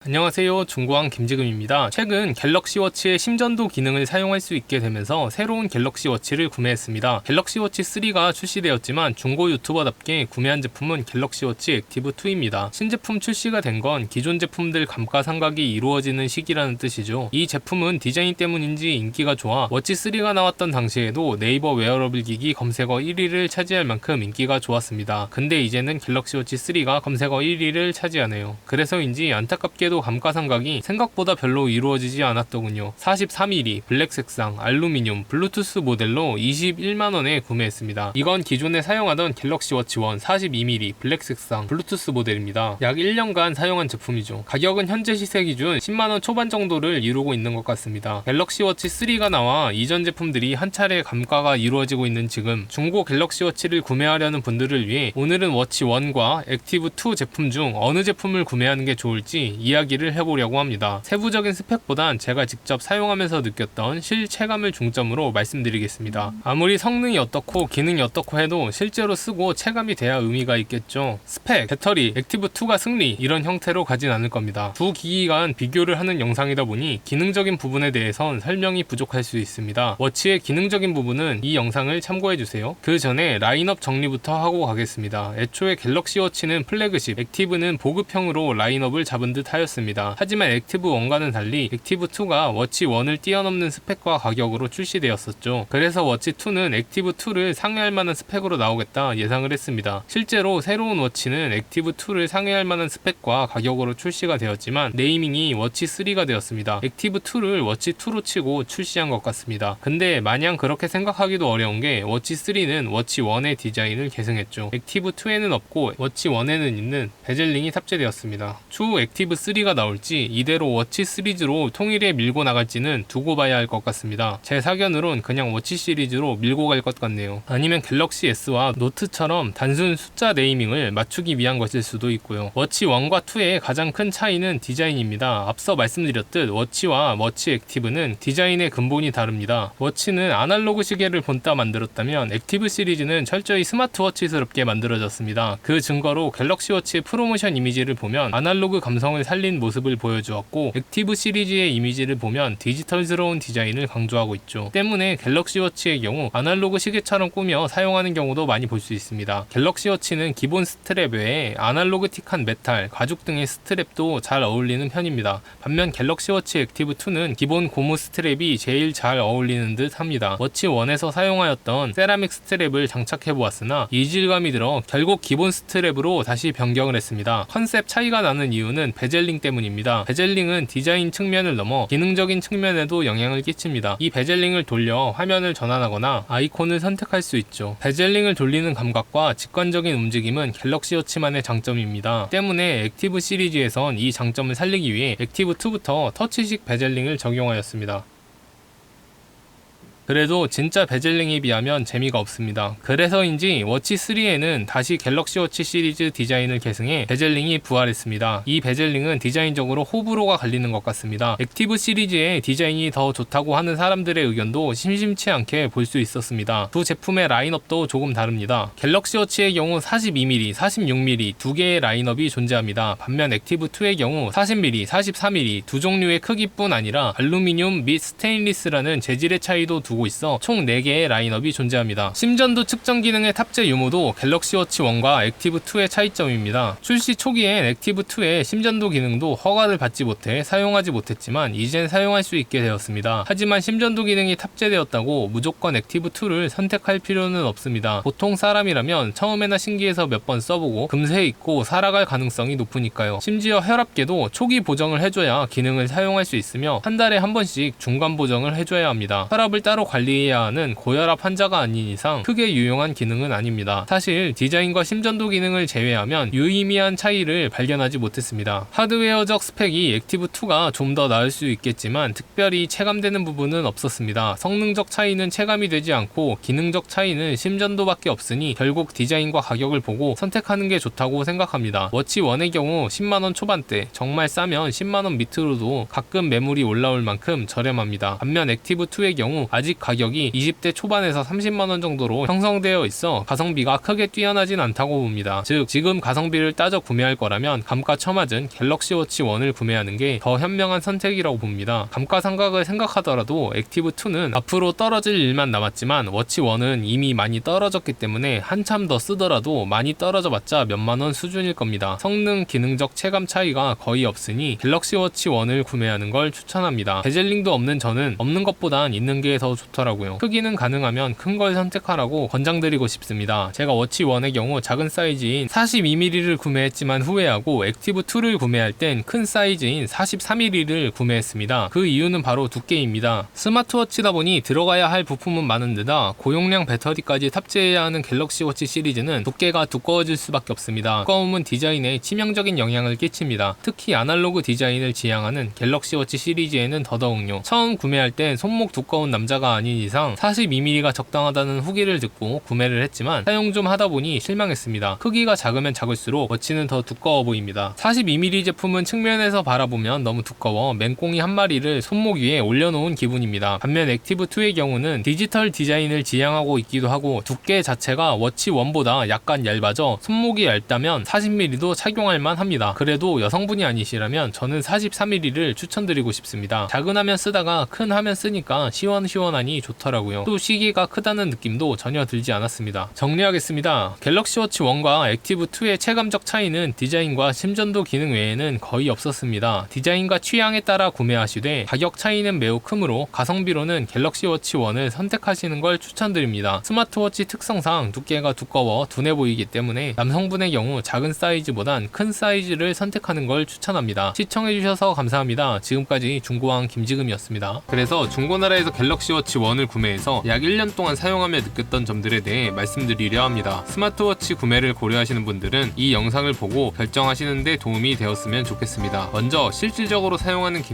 안녕하세요, 중고왕 김지금입니다. 최근 갤럭시 워치의 심전도 기능을 사용할 수 있게 되면서 새로운 갤럭시 워치를 구매했습니다. 갤럭시 워치 3가 출시되었지만 중고 유튜버답게 구매한 제품은 갤럭시 워치 액티브 2입니다. 신제품 출시가 된 건 기존 제품들 감가상각이 이루어지는 시기라는 뜻이죠. 이 제품은 디자인 때문인지 인기가 좋아 워치 3가 나왔던 당시에도 네이버 웨어러블 기기 검색어 1위를 차지할 만큼 인기가 좋았습니다. 근데 이제는 갤럭시 워치 3가 검색어 1위를 차지하네요. 그래서인지 안타깝게 감가상각이 생각보다 별로 이루어지지 않았더군요. 43mm 블랙 색상 알루미늄 블루투스 모델로 21만원에 구매했습니다. 이건 기존에 사용하던 갤럭시 워치 1 42mm 블랙 색상 블루투스 모델입니다. 약 1년간 사용한 제품이죠. 가격은 현재 시세 기준 10만원 초반 정도를 이루고 있는 것 같습니다. 갤럭시 워치 3가 나와 이전 제품들이 한 차례 감가가 이루어지고 있는 지금 중고 갤럭시 워치를 구매하려는 분들을 위해 오늘은 워치 1과 액티브 2 제품 중 어느 제품을 구매하는 게 좋을지 이야기를 해보려고 합니다. 세부적인 스펙보단 제가 직접 사용하면서 느꼈던 실체감을 중점으로 말씀드리겠습니다. 아무리 성능이 어떻고 기능이 어떻고 해도 실제로 쓰고 체감이 돼야 의미가 있겠죠. 스펙, 배터리, 액티브2가 승리 이런 형태로 가진 않을 겁니다. 두 기기 간 비교를 하는 영상이다 보니 기능적인 부분에 대해선 설명이 부족할 수 있습니다. 워치의 기능적인 부분은 이 영상을 참고해주세요. 그 전에 라인업 정리부터 하고 가겠습니다. 애초에 갤럭시 워치는 플래그십, 액티브는 보급형으로 라인업을 잡은 듯 하였습니다. 하지만 액티브 1과는 달리 액티브 2가 워치 1을 뛰어넘는 스펙과 가격으로 출시되었었죠. 그래서 워치 2는 액티브 2를 상회할 만한 스펙으로 나오겠다 예상을 했습니다. 실제로 새로운 워치는 액티브 2를 상회할 만한 스펙과 가격으로 출시가 되었지만 네이밍이 워치 3가 되었습니다. 액티브 2를 워치 2로 치고 출시한 것 같습니다. 근데 마냥 그렇게 생각하기도 어려운 게 워치 3는 워치 1의 디자인을 계승했죠. 액티브 2에는 없고 워치 1에는 있는 베젤링이 탑재되었습니다. 추후 액티브 3가 나올지 이대로 워치 시리즈로 통일해 밀고 나갈지는 두고 봐야 할 것 같습니다. 제 사견으론 그냥 워치 시리즈로 밀고 갈 것 같네요. 아니면 갤럭시 S와 노트처럼 단순 숫자 네이밍을 맞추기 위한 것일 수도 있고요. 워치 1과 2의 가장 큰 차이는 디자인입니다. 앞서 말씀드렸듯 워치와 워치 액티브는 디자인의 근본이 다릅니다. 워치는 아날로그 시계를 본따 만들었다면 액티브 시리즈는 철저히 스마트워치스럽게 만들어졌습니다. 그 증거로 갤럭시 워치의 프로모션 이미지를 보면 아날로그 감성을 살린 모습을 보여주었고 액티브 시리즈의 이미지를 보면 디지털스러운 디자인을 강조하고 있죠. 때문에 갤럭시 워치의 경우 아날로그 시계처럼 꾸며 사용하는 경우도 많이 볼 수 있습니다. 갤럭시 워치는 기본 스트랩 외에 아날로그틱한 메탈, 가죽 등의 스트랩도 잘 어울리는 편입니다. 반면 갤럭시 워치 액티브 2는 기본 고무 스트랩이 제일 잘 어울리는 듯 합니다. 워치 1에서 사용하였던 세라믹 스트랩을 장착해 보았으나 이질감이 들어 결국 기본 스트랩으로 다시 변경을 했습니다. 컨셉 차이가 나는 이유는 베젤링 때문입니다. 베젤링은 디자인 측면을 넘어 기능적인 측면에도 영향을 끼칩니다. 이 베젤링을 돌려 화면을 전환하거나 아이콘을 선택할 수 있죠. 베젤링을 돌리는 감각과 직관적인 움직임은 갤럭시 워치만의 장점입니다. 때문에 액티브 시리즈에선 이 장점을 살리기 위해 액티브 2부터 터치식 베젤링을 적용하였습니다. 그래도 진짜 베젤링에 비하면 재미가 없습니다. 그래서인지 워치 3에는 다시 갤럭시 워치 시리즈 디자인을 계승해 베젤링이 부활했습니다. 이 베젤링은 디자인적으로 호불호가 갈리는 것 같습니다. 액티브 시리즈의 디자인이 더 좋다고 하는 사람들의 의견도 심심치 않게 볼 수 있었습니다. 두 제품의 라인업도 조금 다릅니다. 갤럭시 워치의 경우 42mm, 46mm 두 개의 라인업이 존재합니다. 반면 액티브 2의 경우 40mm, 44mm 두 종류의 크기뿐 아니라 알루미늄 및 스테인리스라는 재질의 차이도 두고 있어 총 4개의 라인업이 존재합니다. 심전도 측정 기능의 탑재 유무도 갤럭시 워치 1과 액티브 2의 차이점입니다. 출시 초기엔 액티브 2의 심전도 기능도 허가를 받지 못해 사용하지 못했지만 이젠 사용할 수 있게 되었습니다. 하지만 심전도 기능이 탑재되었다고 무조건 액티브 2를 선택할 필요는 없습니다. 보통 사람이라면 처음에나 신기해서 몇 번 써보고 금세 잊고 살아갈 가능성이 높으니까요. 심지어 혈압계도 초기 보정을 해줘야 기능을 사용할 수 있으며 한 달에 한 번씩 중간 보정을 해줘야 합니다. 혈압을 따로 관리해야 하는 고혈압 환자가 아닌 이상 크게 유용한 기능은 아닙니다. 사실 디자인과 심전도 기능을 제외하면 유의미한 차이를 발견하지 못했습니다. 하드웨어적 스펙이 액티브2가 좀 더 나을 수 있겠지만 특별히 체감되는 부분은 없었습니다. 성능적 차이는 체감이 되지 않고 기능적 차이는 심전도밖에 없으니 결국 디자인과 가격을 보고 선택하는 게 좋다고 생각합니다. 워치 1의 경우 10만원 초반대, 정말 싸면 10만원 밑으로도 가끔 매물이 올라올 만큼 저렴합니다. 반면 액티브2의 경우 아직 아직 가격이 20대 초반에서 30만원 정도로 형성되어 있어 가성비가 크게 뛰어나진 않다고 봅니다. 즉 지금 가성비를 따져 구매할 거라면 감가처맞은 갤럭시 워치 1을 구매하는 게 더 현명한 선택이라고 봅니다. 감가상각을 생각하더라도 액티브2는 앞으로 떨어질 일만 남았지만 워치 1은 이미 많이 떨어졌기 때문에 한참 더 쓰더라도 많이 떨어져봤자 몇만원 수준일 겁니다. 성능, 기능적 체감 차이가 거의 없으니 갤럭시 워치 1을 구매하는 걸 추천합니다. 베젤링도 없는 저는 없는 것보단 있는 게 더 좋더라고요. 크기는 가능하면 큰 걸 선택하라고 권장드리고 싶습니다. 제가 워치 1의 경우 작은 사이즈인 42mm를 구매했지만 후회하고 액티브2를 구매할 땐 큰 사이즈인 43mm를 구매했습니다. 그 이유는 바로 두께입니다. 스마트워치다 보니 들어가야 할 부품은 많은 데다 고용량 배터리까지 탑재해야 하는 갤럭시 워치 시리즈는 두께가 두꺼워질 수밖에 없습니다. 두꺼움은 디자인에 치명적인 영향을 끼칩니다. 특히 아날로그 디자인을 지향하는 갤럭시 워치 시리즈에는 더더욱요. 처음 구매할 땐 손목 두꺼운 남자가 아닌 이상 42mm가 적당하다는 후기를 듣고 구매를 했지만 사용 좀 하다 보니 실망했습니다. 크기가 작으면 작을수록 워치는 더 두꺼워 보입니다. 42mm 제품은 측면에서 바라보면 너무 두꺼워 맹꽁이 한 마리를 손목 위에 올려놓은 기분입니다. 반면 액티브2의 경우는 디지털 디자인을 지향하고 있기도 하고 두께 자체가 워치 1보다 약간 얇아져 손목이 얇다면 40mm도 착용할 만합니다. 그래도 여성분이 아니시라면 저는 43mm를 추천드리고 싶습니다. 작은 화면 쓰다가 큰 화면 쓰니까 시원시원하니 좋더라고요. 또 시계가 크다는 느낌도 전혀 들지 않았습니다. 정리하겠습니다. 갤럭시 워치 1과 액티브2의 체감적 차이는 디자인과 심전도 기능 외에는 거의 없었습니다. 디자인과 취향에 따라 구매하시되 가격 차이는 매우 크므로 가성비로는 갤럭시 워치 1을 선택하시는 걸 추천드립니다. 스마트워치 특성상 두께가 두꺼워 둔해 보이기 때문에 남성분의 경우 작은 사이즈보단 큰 사이즈를 선택하는 걸 추천합니다. 시청해주셔서 감사합니다. 지금까지 중고왕 김지금이었습니다. 그래서 중고나라에서 갤럭시 워치 1을 구매해서 약 1년 동안 사용하며 느꼈던 점들에 대해 말씀드리려 합니다. 스마트워치 구매를 고려하시는 분들은 이 영상을 보고 결정하시는 데 도움이 되었으면 좋겠습니다. 먼저 실질적으로 사용하는 기능